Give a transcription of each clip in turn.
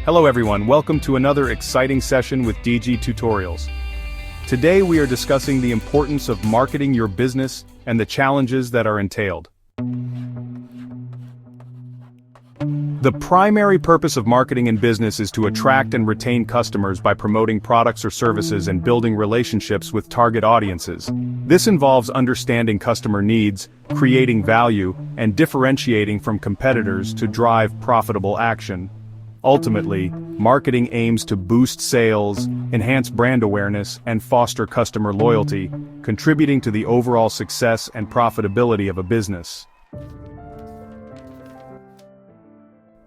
Hello everyone, welcome to another exciting session with Djji Tutorials. Today we are discussing the importance of marketing your business and the challenges that are entailed. The primary purpose of marketing in business is to attract and retain customers by promoting products or services and building relationships with target audiences. This involves understanding customer needs, creating value, and differentiating from competitors to drive profitable action. Ultimately, marketing aims to boost sales, enhance brand awareness, and foster customer loyalty, contributing to the overall success and profitability of a business.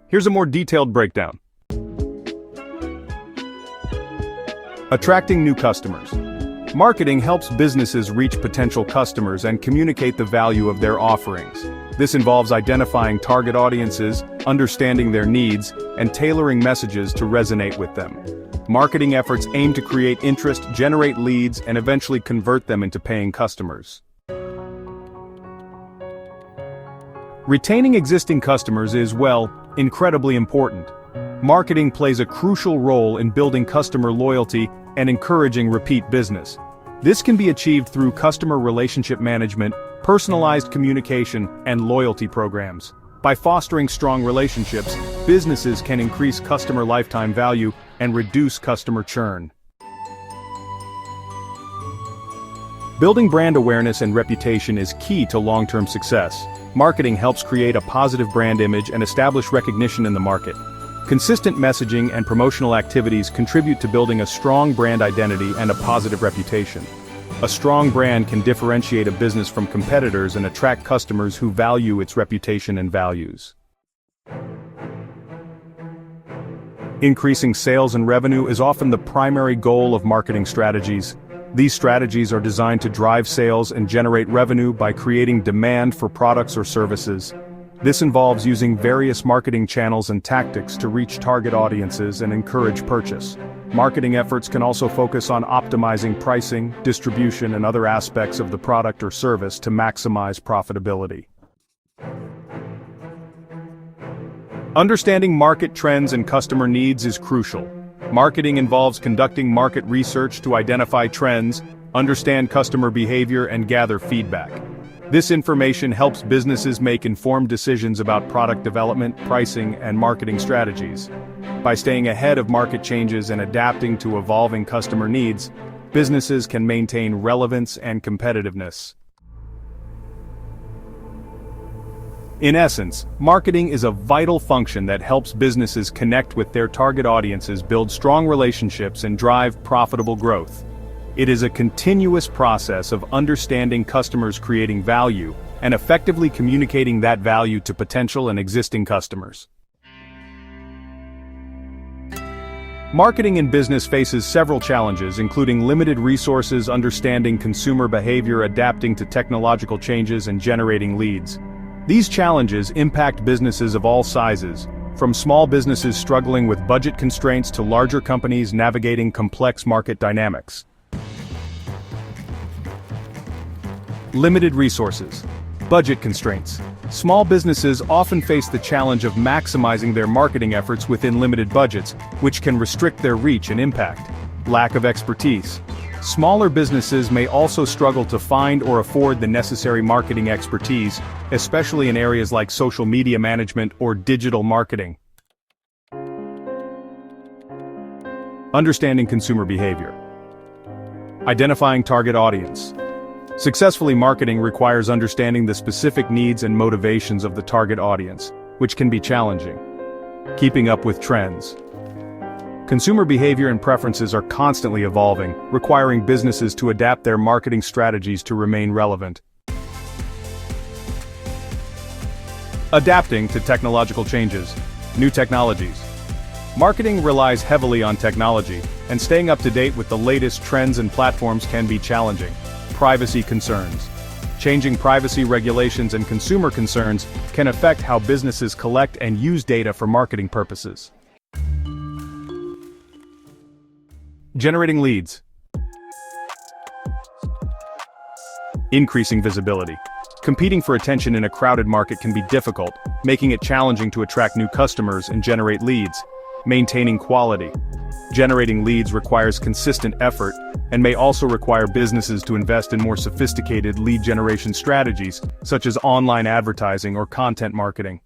Here's a more detailed breakdown. Attracting new customers. Marketing helps businesses reach potential customers and communicate the value of their offerings. This involves identifying target audiences, understanding their needs, and tailoring messages to resonate with them. Marketing efforts aim to create interest, generate leads, and eventually convert them into paying customers. Retaining existing customers is, well, incredibly important. Marketing plays a crucial role in building customer loyalty and encouraging repeat business. This can be achieved through customer relationship management, personalized communication, and loyalty programs. By fostering strong relationships, businesses can increase customer lifetime value and reduce customer churn. Building brand awareness and reputation is key to long-term success. Marketing helps create a positive brand image and establish recognition in the market. Consistent messaging and promotional activities contribute to building a strong brand identity and a positive reputation. A strong brand can differentiate a business from competitors and attract customers who value its reputation and values. Increasing sales and revenue is often the primary goal of marketing strategies. These strategies are designed to drive sales and generate revenue by creating demand for products or services. This involves using various marketing channels and tactics to reach target audiences and encourage purchase. Marketing efforts can also focus on optimizing pricing, distribution, and other aspects of the product or service to maximize profitability. Understanding market trends and customer needs is crucial. Marketing involves conducting market research to identify trends, understand customer behavior, and gather feedback. This information helps businesses make informed decisions about product development, pricing, and marketing strategies. By staying ahead of market changes and adapting to evolving customer needs, businesses can maintain relevance and competitiveness. In essence, marketing is a vital function that helps businesses connect with their target audiences, build strong relationships, and drive profitable growth. It is a continuous process of understanding customers, creating value, and effectively communicating that value to potential and existing customers. Marketing in business faces several challenges, including limited resources, understanding consumer behavior, adapting to technological changes, and generating leads. These challenges impact businesses of all sizes, from small businesses struggling with budget constraints to larger companies navigating complex market dynamics. Limited resources. Budget constraints. Small businesses often face the challenge of maximizing their marketing efforts within limited budgets, which can restrict their reach and impact. Lack of expertise. Smaller businesses may also struggle to find or afford the necessary marketing expertise, especially in areas like social media management or digital marketing. Understanding consumer behavior. Identifying target audience. Successfully marketing requires understanding the specific needs and motivations of the target audience, which can be challenging. Keeping up with trends. Consumer behavior and preferences are constantly evolving, requiring businesses to adapt their marketing strategies to remain relevant. Adapting to technological changes. New technologies. Marketing relies heavily on technology, and staying up to date with the latest trends and platforms can be challenging. Privacy concerns. Changing privacy regulations and consumer concerns can affect how businesses collect and use data for marketing purposes. Generating leads. Increasing visibility. Competing for attention in a crowded market can be difficult, making it challenging to attract new customers and generate leads. maintaining quality. Generating leads requires consistent effort and may also require businesses to invest in more sophisticated lead generation strategies, such as online advertising or content marketing.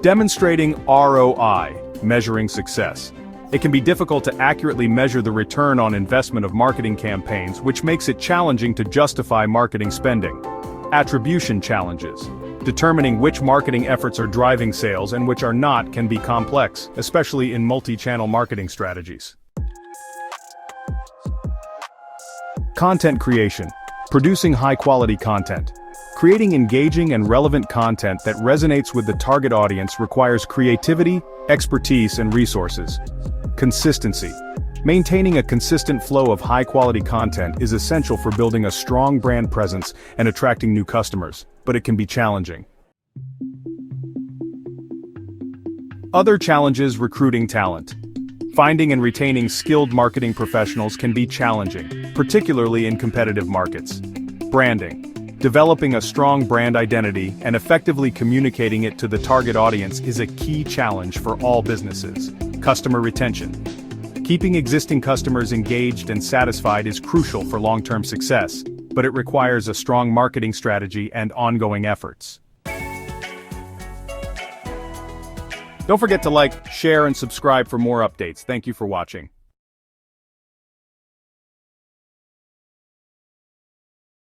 Demonstrating ROI, measuring success. It can be difficult to accurately measure the return on investment of marketing campaigns, which makes it challenging to justify marketing spending. Attribution challenges. Determining which marketing efforts are driving sales and which are not can be complex, especially in multi-channel marketing strategies. Content creation. Producing high-quality content. Creating engaging and relevant content that resonates with the target audience requires creativity, expertise, and resources. Consistency. Maintaining a consistent flow of high-quality content is essential for building a strong brand presence and attracting new customers, but it can be challenging. Other challenges: recruiting talent. Finding and retaining skilled marketing professionals can be challenging, particularly in competitive markets. Branding. Developing a strong brand identity and effectively communicating it to the target audience is a key challenge for all businesses. Customer retention. Keeping existing customers engaged and satisfied is crucial for long-term success, but it requires a strong marketing strategy and ongoing efforts. Don't forget to like, share, and subscribe for more updates. Thank you for watching.